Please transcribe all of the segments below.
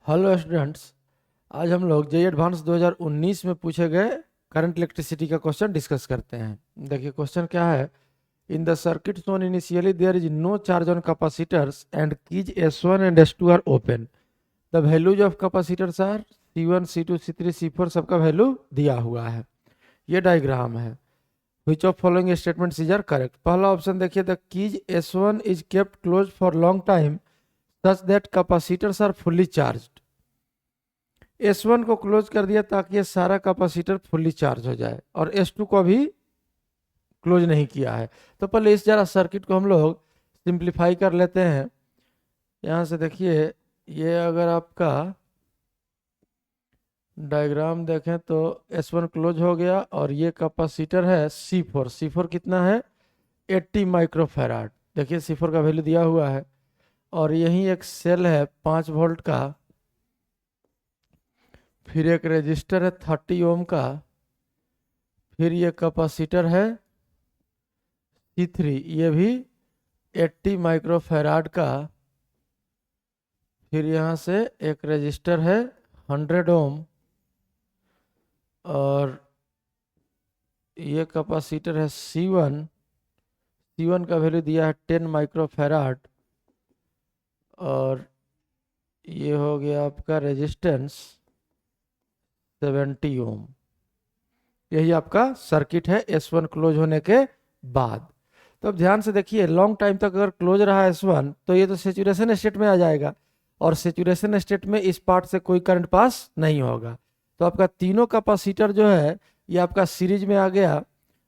Hello students. आज हम लोग जेईई एडवांस 2019 में पूछे गए करंट इलेक्ट्रिसिटी का क्वेश्चन डिस्कस करते हैं। देखिए क्वेश्चन क्या है। In the circuit shown initially there is no charge on capacitors and keys S1 and S2 are open. The values of capacitors are C1 C2 C3 C4 सबका value दिया हुआ है। ये डायग्राम है। Which of following statements is are correct. पहला option देखिए, the keys S1 is kept close for long time such that capacitors are fully charged. S1 को close कर दिया ताकि ये सारा कैपेसिटर फुल्ली चार्ज हो जाए, और S2 को भी क्लोज नहीं किया है। तो पहले इस जरा सर्किट को हम लोग सिंप्लीफाई कर लेते हैं। यहाँ से देखिए, ये अगर आपका डायग्राम देखें तो S1 क्लोज हो गया, और ये कैपेसिटर है C4। C4 कितना है? 80 माइक्रोफैराड। देखिए C4 का वैल्यू दिया हुआ है। और यही एक सेल है 5 वोल्ट का, फिर एक रेजिस्टर है 30 ओम का, फिर ये कैपेसिटर है C3, ये भी 80 माइक्रोफैराड का, फिर यहाँ से एक रेजिस्टर है 100 ओम, और ये कैपेसिटर है C1। C1 का वैल्यू दिया है 10 माइक्रोफैराड, और ये हो गया आपका रेजिस्टेंस 70 ओम। यही आपका सर्किट है S1 क्लोज होने के बाद। तो अब ध्यान से देखिए, लॉन्ग टाइम तक अगर क्लोज रहा S1 तो ये तो सेचुरेशन स्टेट में आ जाएगा, और सेचुरेशन स्टेट में इस पार्ट से कोई करंट पास नहीं होगा। तो आपका तीनों कैपेसिटर जो है ये आपका सीरीज में आ गया।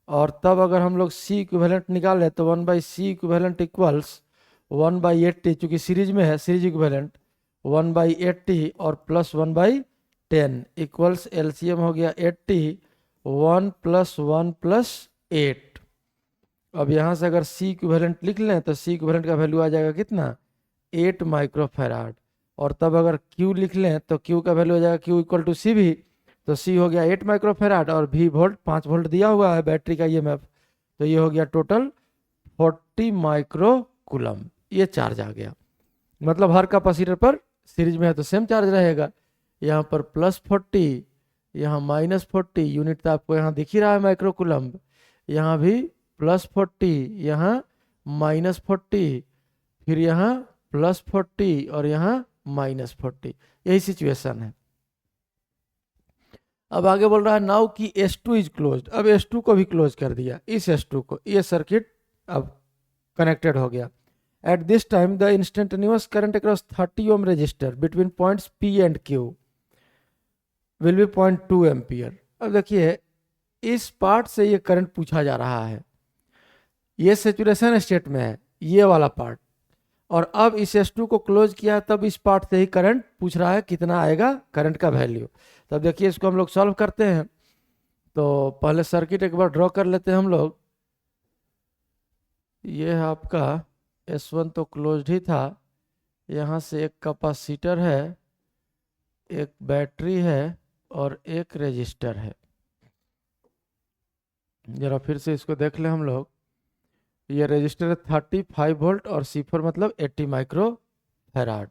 और तब अगर हम लोग C इक्विवेलेंट निकालें तो 1/C इक्विवेलेंट इक्वल्स 1/80, चूंकि सीरीज में है, सीरीज इक्विवेलेंट 1/80 और प्लस 1/10 इक्वल्स LCM हो गया 80, 1 + 1 + 8। अब यहाँ से अगर C इक्विवेलेंट लिख लें तो C इक्विवेलेंट का वैल्यू आ जाएगा कितना? 8 माइक्रोफैराड। और तब अगर Q लिख लें तो Q का वैल्यू आ जाएगा Q इक्वल टू CV। तो C हो गया 8 माइक्रोफैराड, और V वोल्ट 5 वोल्ट दिया हुआ है बैटरी का EMF। तो ये हो गया टोटल 40 माइक्रो कूलम। ये चार्ज आ गया। मतलब हर कैपेसिटर पर सीरीज में है तो सेम चार्ज रहेगा। यहाँ पर +40, यहाँ -40 यूनिट तो आपको यहाँ दिख ही रहा है माइक्रो कूलम। यहाँ भी +40, यहाँ -40, फिर यहाँ +40 और यहाँ -40। यही सिचुएशन है। अब आगे बोल रहा है नाउ कि S2 इज क्लोज्ड। अब S2 को भी क्लोज कर दिया। इस S2 को, ये सर्किट अब कनेक्टेड हो गया। At this time the instantaneous current across 30 ohm resistor between points P and Q will be 0.2 ampere. अब देखिए, इस पार्ट से ये करंट पूछा जा रहा है। ये सेचुरेशन स्टेट में है, ये वाला पार्ट। और अब इस S2 को क्लोज किया, तब इस पार्ट से ही करंट पूछ रहा है कितना आएगा करंट का वैल्यू। तब देखिए इसको हम लोग सॉल्व करते हैं। तो पहले सर्किट एक बार ड्रॉ कर लेते हैं हम लोग। ये है आपका S1 तो क्लोज्ड ही था। यहाँ से एक कैपेसिटर है, एक बैटरी है, और एक रेजिस्टर है। जरा फिर से इसको देख ले हम लोग। ये रेजिस्टर है 35 वोल्ट, और C4 मतलब 80 माइक्रो फैराड।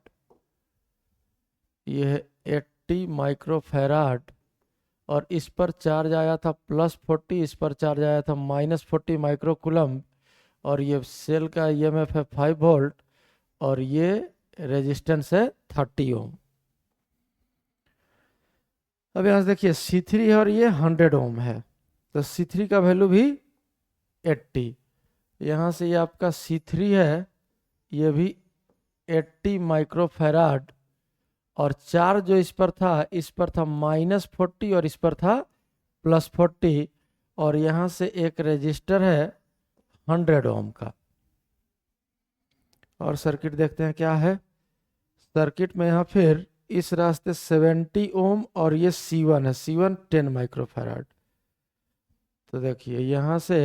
ये है 80 माइक्रो फैराड, और इस पर चार्ज आया था +40, इस पर चार्ज आया था -40 माइक्रो कूलम। और ये सेल का EMF है 5 वोल्ट, और ये रेजिस्टेंस है 30 ओम। अब यहाँ से देखिए C3 है, और ये 100 ओम है। तो C3 का वैल्यू भी 80। यहाँ से ये आपका C3 है, ये भी 80 माइक्रोफैराड, और चार्ज जो इस पर था -40, और इस पर था +40। और यहाँ से एक रेजिस्टर है 100 ओम का। और सर्किट देखते हैं क्या है। सर्किट में यहाँ फिर इस रास्ते 70 ओम, और ये C1 है, C1 10 माइक्रोफैराड। तो देखिए यहाँ से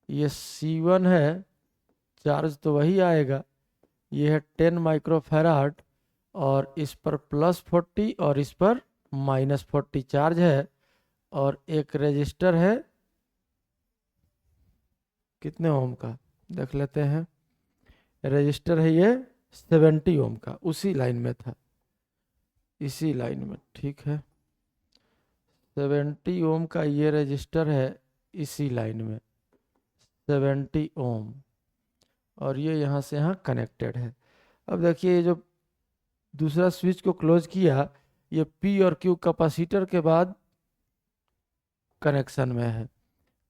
ये C1 है, चार्ज तो वही आएगा। ये है 10 माइक्रोफैराड, और इस पर +40 और इस पर -40 चार्ज है। और एक रेजिस्टर है कितने ओम का देख लेते हैं। रेजिस्टर है ये 70 ओम का, उसी लाइन में था। इसी लाइन में, ठीक है। 70 ओम का ये रजिस्टर है इसी लाइन में, 70 ओम, और ये यहाँ से यहाँ कनेक्टेड है। अब देखिए, ये जो दूसरा स्विच को क्लोज किया, ये पी और क्यू कैपेसिटर के बाद कनेक्शन में है।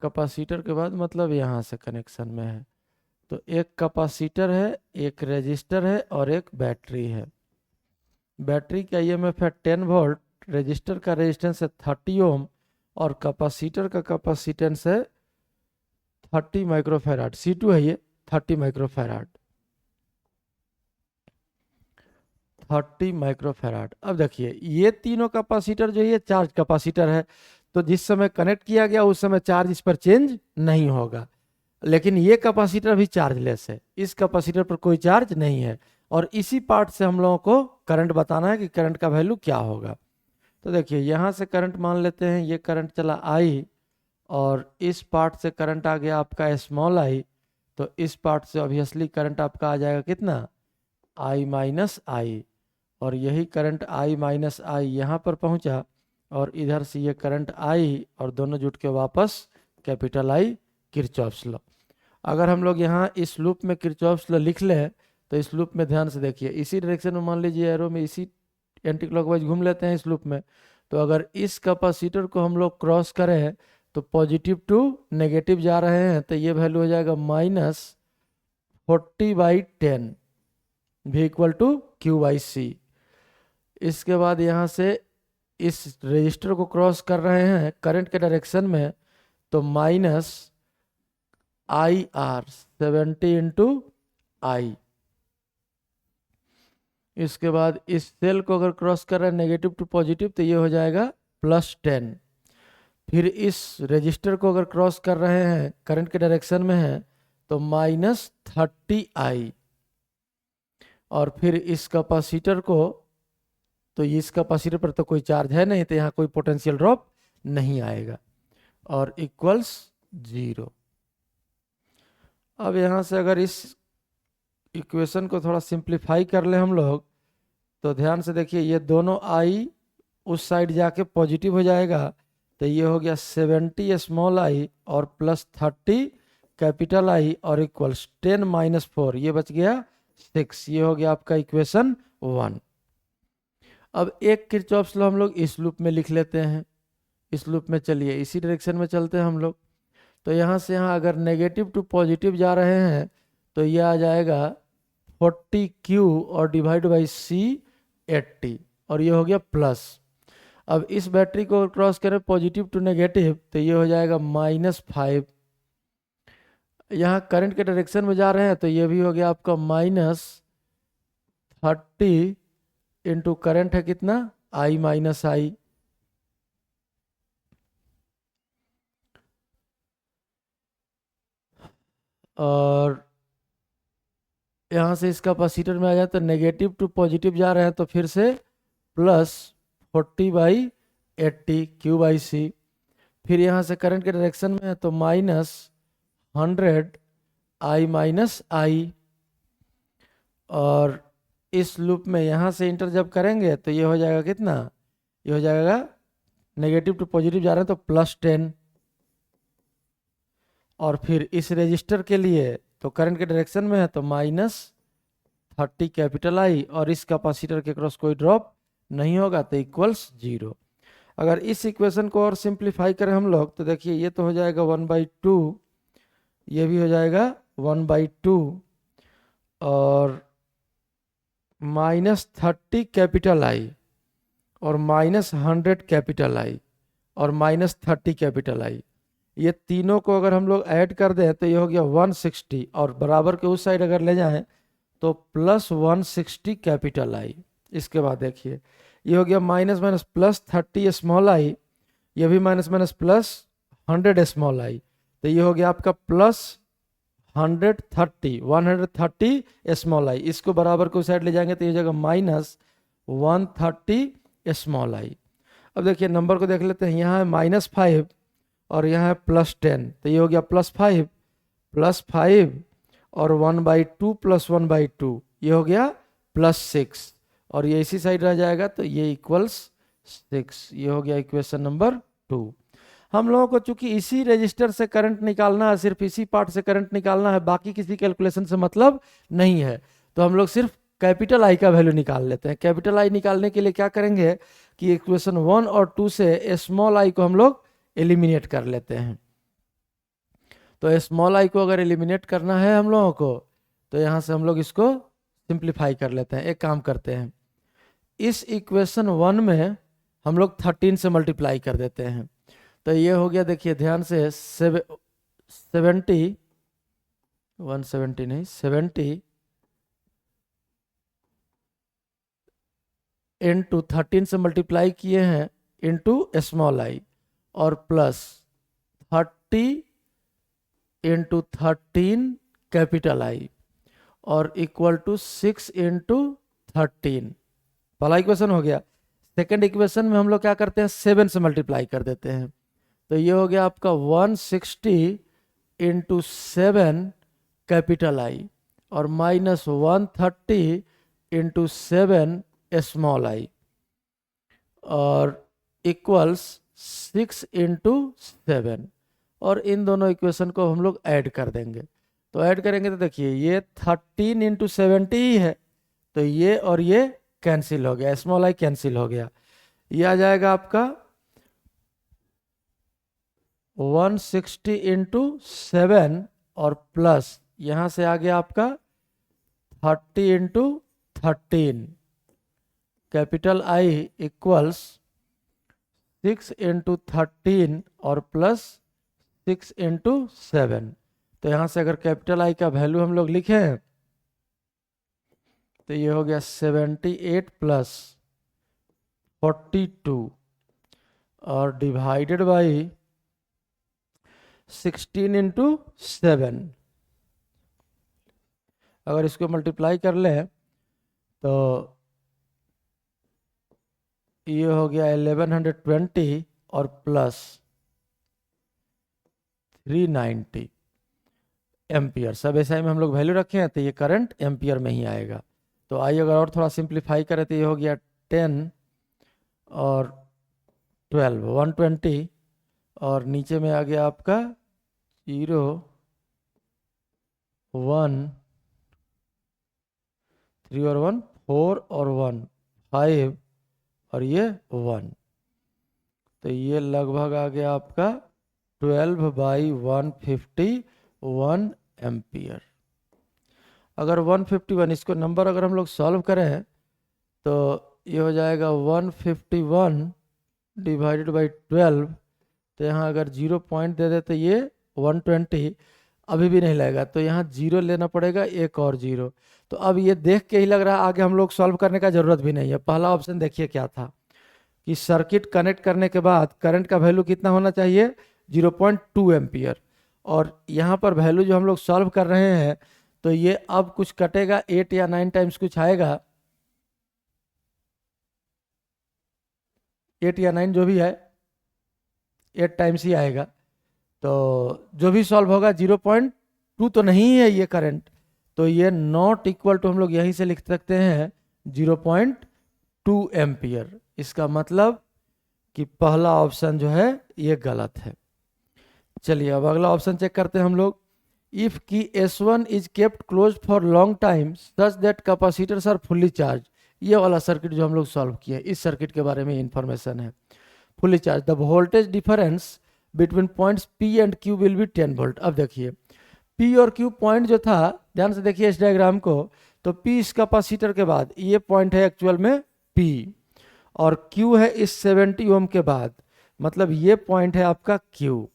कैपेसिटर के बाद मतलब यहाँ से कनेक्शन में है। तो एक कैपेसिटर है, एक रेजिस्टर है और एक बैटरी है। बैटरी का ईएमएफ है 10 वोल्ट, रेजिस्टर का रेजिस्टेंस है 30 ओम और कैपेसिटर का कैपेसिटेंस है 30 माइक्रोफैराड। C2 है ये, 30 माइक्रोफैराड, 30 माइक्रोफैराड। अब देखिए, ये तीनों कैपेसिटर जो ये चार्ज कैपेसिटर है, तो जिस समय कनेक्ट किया गया उस समय चार्ज इस पर चेंज नहीं होगा। लेकिन ये कैपेसिटर भी चार्जलेस है, इस कैपेसिटर पर कोई चार्ज नहीं है। और इसी पार्ट से हम लोगों को करंट बताना है कि करंट का वैल्यू क्या होगा। तो देखिए, यहाँ से करंट मान लेते हैं, ये करंट चला आई, और इस पार्ट से करंट आ गया आपका स्मॉल आई। तो इस पार्ट से ऑब्वियसली करंट आपका आ जाएगा कितना, आई माइनस आई। और यही करंट आई माइनस आई यहाँ पर पहुँचा, और इधर से ये करंट आई, और दोनों जुट के वापस कैपिटल आई, किरचॉफ्स लॉ। अगर हम लोग यहाँ इस लूप में किरचॉफ्स लॉ लिख लें, तो इस लूप में ध्यान से देखिए, इसी डायरेक्शन में मान लीजिए एरो में इसी एंटी क्लॉकवाइज घूम लेते हैं इस लूप में। तो अगर इस कैपेसिटर को हम लोग क्रॉस करें तो पॉजिटिव टू नेगेटिव जा रहे हैं, तो ये वैल्यू हो जाएगा -40/10 भी इक्वल टू Q/C। इसके बाद यहाँ से इस रजिस्टर को क्रॉस कर रहे हैं करंट के डायरेक्शन में, तो -IR 70 इंटू आई। इसके बाद इस सेल को अगर क्रॉस कर रहे हैं नेगेटिव टू पॉजिटिव, तो ये हो जाएगा +10। फिर इस रजिस्टर को अगर क्रॉस कर रहे हैं करंट के डायरेक्शन में है, तो -30I। और फिर इस कैपेसिटर को, तो इस कैपेसिटर पर तो कोई चार्ज है नहीं, तो यहाँ कोई पोटेंशियल ड्रॉप नहीं आएगा, और इक्वल्स 0। अब यहाँ से अगर इस इक्वेशन को थोड़ा सिंप्लीफाई कर ले हम लोग, तो ध्यान से देखिए, ये दोनों आई उस साइड जाके पॉजिटिव हो जाएगा। तो ये हो गया 70 स्मॉल आई और +30 कैपिटल आई और इक्वल्स 10 - 4, ये बच गया 6। ये हो गया आपका इक्वेशन 1। अब एक किरचॉफ्स लॉ हम लोग इस लूप में लिख लेते हैं। इस लूप में चलिए इसी डायरेक्शन में चलते हैं हम लोग। तो यहाँ से यहाँ अगर नेगेटिव टू पॉजिटिव जा रहे हैं, तो ये आ जाएगा 40Q और डिवाइड बाई C 80, और ये हो गया प्लस। अब इस बैटरी को क्रॉस करें पॉजिटिव टू नेगेटिव, तो ये हो जाएगा -5। यहाँ करंट के डायरेक्शन में जा रहे हैं, तो ये भी हो गया आपका -30 इंटू करंट है कितना, I माइनस आई। और यहाँ से इस कैपेसिटर में आ जाए तो नेगेटिव टू पॉजिटिव जा रहे हैं, तो फिर से +40/80 Q/C। फिर यहाँ से करंट के डायरेक्शन में है, तो -100 I माइनस आई। और इस लूप में यहाँ से इंटर जब करेंगे, तो ये हो जाएगा कितना, ये हो जाएगा नेगेटिव टू पॉजिटिव जा रहे हैं, तो +10। और फिर इस रजिस्टर के लिए तो करंट के डायरेक्शन में है, तो -30 कैपिटल आई, और इस कैपेसिटर के क्रॉस कोई ड्रॉप नहीं होगा, तो इक्वल्स 0। अगर इस इक्वेशन को और सिंप्लीफाई करें हम लोग, तो देखिए ये तो हो जाएगा 1/2, ये भी हो जाएगा 1/2, और -30 कैपिटल आई और -100 कैपिटल आई और -30 कैपिटल आई, ये तीनों को अगर हम लोग ऐड कर दें, तो ये हो गया 160, और बराबर के उस साइड अगर ले जाएं तो +160 कैपिटल आई। इसके बाद देखिए ये हो गया -+30 स्मॉल आई, ये भी -+100 स्मॉल आई, तो ये हो गया आपका +130 स्मॉल आई। इसको बराबर के उस साइड ले जाएंगे तो ये हो जाएगा -130 स्मॉल आई। अब देखिए नंबर को देख लेते हैं, यहाँ है -5 और यहाँ है +10, तो ये हो गया +5 और 1/2 + 1/2, ये हो गया +6, और ये इसी साइड रह जाएगा, तो ये इक्वल्स 6। ये हो गया इक्वेशन नंबर 2। हम लोगों को चूंकि इसी रजिस्टर से करंट निकालना है, सिर्फ इसी पार्ट से करंट निकालना है, बाकी किसी कैलकुलेशन से मतलब नहीं है, तो हम लोग सिर्फ कैपिटल आई का वैल्यू निकाल लेते हैं। कैपिटल आई निकालने के लिए क्या करेंगे कि इक्वेशन 1 और 2 से स्मॉल आई को हम लोग एलिमिनेट कर लेते हैं। तो स्मॉल आई को अगर एलिमिनेट करना है हम लोगों को, तो यहाँ से हम लोग इसको सिंप्लीफाई कर लेते हैं। एक काम करते हैं, इस इक्वेशन 1 में हम लोग 13 से मल्टीप्लाई कर देते हैं। तो ये हो गया, देखिए ध्यान से, 70 170 नहीं 70 इंटू 13 से मल्टीप्लाई किए हैं इंटू स्मॉल आई, और प्लस 30 इंटू 13 कैपिटल आई, और इक्वल टू 6 इंटू 13। पहला इक्वेशन हो गया। सेकेंड इक्वेशन में हम लोग क्या करते हैं, 7 से मल्टीप्लाई कर देते हैं। तो ये हो गया आपका 160 इंटू 7 कैपिटल आई, और माइनस 130 इंटू 7 स्मॉल आई, और इक्वल्स 6 इंटू 7। और इन दोनों इक्वेशन को हम लोग ऐड कर देंगे। तो ऐड करेंगे तो देखिए ये 13 इंटू 70 ही है, तो ये और ये कैंसिल हो गया, स्मॉल आई कैंसिल हो गया। ये आ जाएगा आपका 160 इंटू 7, और प्लस यहाँ से आ गया आपका 30 into 13 capital I, equals 6 into 13 और प्लस 6 इंटू 7। तो यहाँ से अगर कैपिटल आई का वैल्यू हम लोग लिखें तो ये हो गया 78 प्लस 42, और डिवाइडेड बाई 16 इंटू 7। अगर इसको मल्टीप्लाई कर लें तो ये हो गया 1120 और प्लस 390 एम्पियर। सब एसआई में हम लोग वैल्यू रखे हैं, तो ये करंट एम्पियर में ही आएगा। तो आइए अगर और थोड़ा सिंप्लीफाई करें तो ये हो गया 10 और 12 120, और नीचे में आ गया आपका 0 1 3 और 1 4 और 1 5 और ये 1। तो ये लगभग आ गया आपका 12/151 एम्पियर। अगर 151 इसको नंबर अगर हम लोग सॉल्व करें तो ये हो जाएगा 151 डिवाइडेड बाई 12। तो यहाँ अगर 0 पॉइंट दे दे तो ये 120 अभी भी नहीं लगेगा, तो यहाँ 0 लेना पड़ेगा, एक और 0। तो अब ये देख के ही लग रहा है आगे हम लोग सॉल्व करने का जरूरत भी नहीं है। पहला ऑप्शन देखिए क्या था कि सर्किट कनेक्ट करने के बाद करंट का वैल्यू कितना होना चाहिए, 0.2 एम्पियर। और यहाँ पर वैल्यू जो हम लोग सॉल्व कर रहे हैं तो ये अब कुछ कटेगा, 8 या 9 टाइम्स कुछ आएगा, 8 या 9 जो भी है 8 टाइम्स ही आएगा। तो जो भी सॉल्व होगा 0.2 तो नहीं है ये करंट, तो ये नॉट इक्वल टू हम लोग यहीं से लिख सकते हैं 0.2 एम्पियर। इसका मतलब कि पहला ऑप्शन जो है ये गलत है। चलिए अब अगला ऑप्शन चेक करते हैं हम लोग। If key S1 is kept close for long time such that capacitors are fully charge. ये वाला सर्किट जो हम लोग सॉल्व किए, इस सर्किट के बारे में इंफॉर्मेशन है। Fully charge, the voltage difference between points P and Q will B 10 volt. अब देखिए P और Q पॉइंट जो था, ध्यान से देखिए इस डायग्राम को, तो P इस कैपेसिटर के बाद, ये पॉइंट है एक्चुअल में P, और Q है इस 70 ओम के बाद, मतलब ये पॉइंट है आपका Q।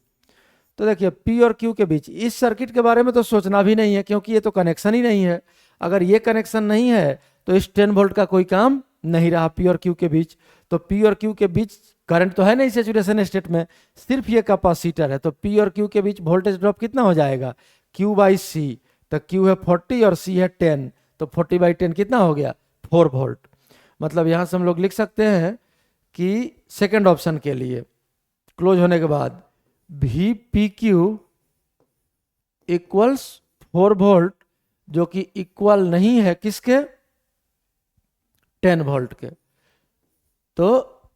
तो देखिए P और Q के बीच इस सर्किट के बारे में तो सोचना भी नहीं है, क्योंकि ये तो कनेक्शन ही नहीं है। अगर ये कनेक्शन नहीं है तो इस 10 वोल्ट का कोई काम नहीं रहा P और Q के बीच। तो P और Q के बीच करंट तो है नहीं सैचुरेशन स्टेट में, सिर्फ ये कैपेसिटर है। तो P और Q के बीच वोल्टेज ड्रॉप कितना हो जाएगा, Q/C। तो Q है 40 और C है 10, तो 40/10 कितना हो गया, 4 वोल्ट। मतलब यहाँ से हम लोग लिख सकते हैं कि सेकेंड ऑप्शन के लिए क्लोज होने के बाद VPQ इक्वल्स 4 वोल्ट, जो कि इक्वल नहीं है किसके, 10 वोल्ट के। तो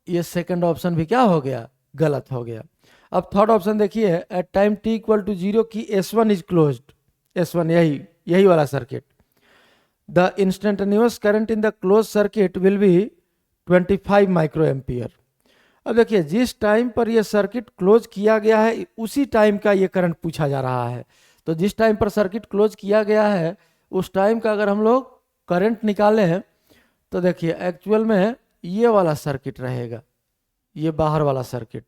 ये सेकंड ऑप्शन भी क्या हो गया, गलत हो गया। अब थर्ड ऑप्शन देखिए, at time t equal to 0 key S1 is closed, S1 यही वाला circuit, the instantaneous current in the close circuit will be 25 micro ampere. अब देखिए जिस टाइम पर ये सर्किट क्लोज किया गया है उसी टाइम का ये करंट पूछा जा रहा है। तो जिस टाइम पर सर्किट क्लोज किया गया है उस टाइम का अगर हम लोग करंट निकालें हैं तो देखिए एक्चुअल में ये वाला सर्किट रहेगा, ये बाहर वाला सर्किट।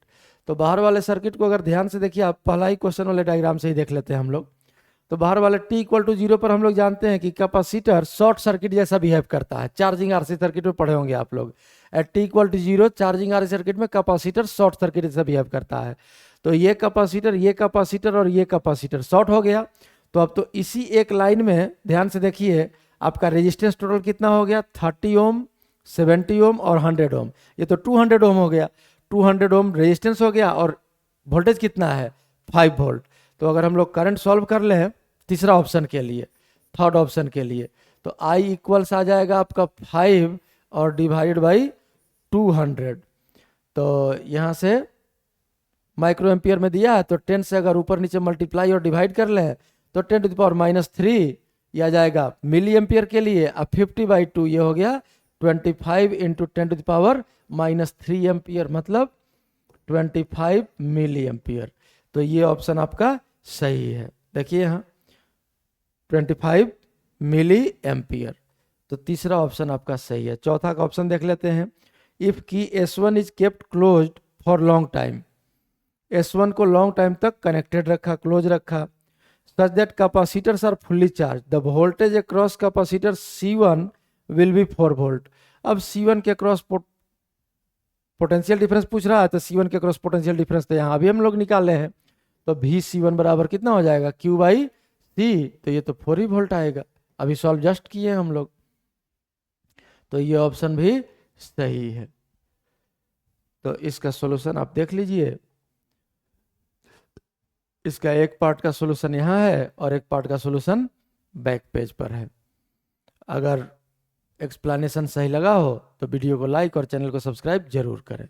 तो बाहर वाले सर्किट को अगर ध्यान से देखिए, आप पहला ही क्वेश्चन वाले डायग्राम से ही देख लेते हैं हम लोग। तो बाहर वाले t इक्वल टू 0 पर हम लोग जानते हैं कि कैपेसिटर शॉर्ट सर्किट जैसा बिहेव करता है। चार्जिंग आरसी सर्किट में पढ़े होंगे आप लोग, at t equal to 0 charging RC circuit में कैपेसिटर शॉर्ट सर्किट जैसा बिहेव करता है। तो ये कैपेसिटर और ये कैपेसिटर शॉर्ट हो गया। तो अब तो इसी एक लाइन में ध्यान से देखिए आपका रेजिस्टेंस टोटल कितना हो गया, 30 ओम, 70 ओम और 100 ओम। ये तो 200 ओम हो गया, 200 ओम रेजिस्टेंस हो गया और वोल्टेज कितना है, 5 वोल्ट। तो अगर हम लोग करंट सॉल्व कर लें तीसरा ऑप्शन के लिए, थर्ड ऑप्शन के लिए, तो I इक्वल्स आ जाएगा आपका 5 और डिवाइडेड बाई 200। तो यहाँ से माइक्रो एम्पियर में दिया है तो 10 से अगर ऊपर नीचे मल्टीप्लाई और डिवाइड कर लें तो 10 टू द पावर -3 ये आ जाएगा मिली एम्पियर के लिए। अब 50/2 ये हो गया 25 into 10 to the power -3 ampere, मतलब 25 मिली एम्पियर। तो ये ऑप्शन आपका सही है। देखिए यहाँ 25 मिली एम्पियर, तो तीसरा ऑप्शन आपका सही है। चौथा का ऑप्शन देख लेते हैं, if key S1 is kept closed for long time, S1 को लॉन्ग टाइम तक कनेक्टेड रखा, क्लोज रखा, such that capacitors are fully charge, the voltage across capacitor C1 will be 4 volt. अब C1 के अक्रॉस पोटेंशियल डिफरेंस पूछ रहा है, तो C1 के अक्रॉस पोटेंशियल डिफरेंस तो यहाँ अभी हम लोग निकाले हैं। तो VC1 बराबर कितना हो जाएगा, Q/C। तो ये तो 4 ही वोल्ट आएगा, अभी सॉल्व जस्ट किए हम लोग। तो ये ऑप्शन भी सही है। तो इसका सॉल्यूशन आप देख लीजिए, इसका एक पार्ट का सॉल्यूशन यहाँ है और एक पार्ट का सॉल्यूशन बैक पेज पर है। अगर एक्सप्लेनेशन सही लगा हो तो वीडियो को लाइक और चैनल को सब्सक्राइब जरूर करें।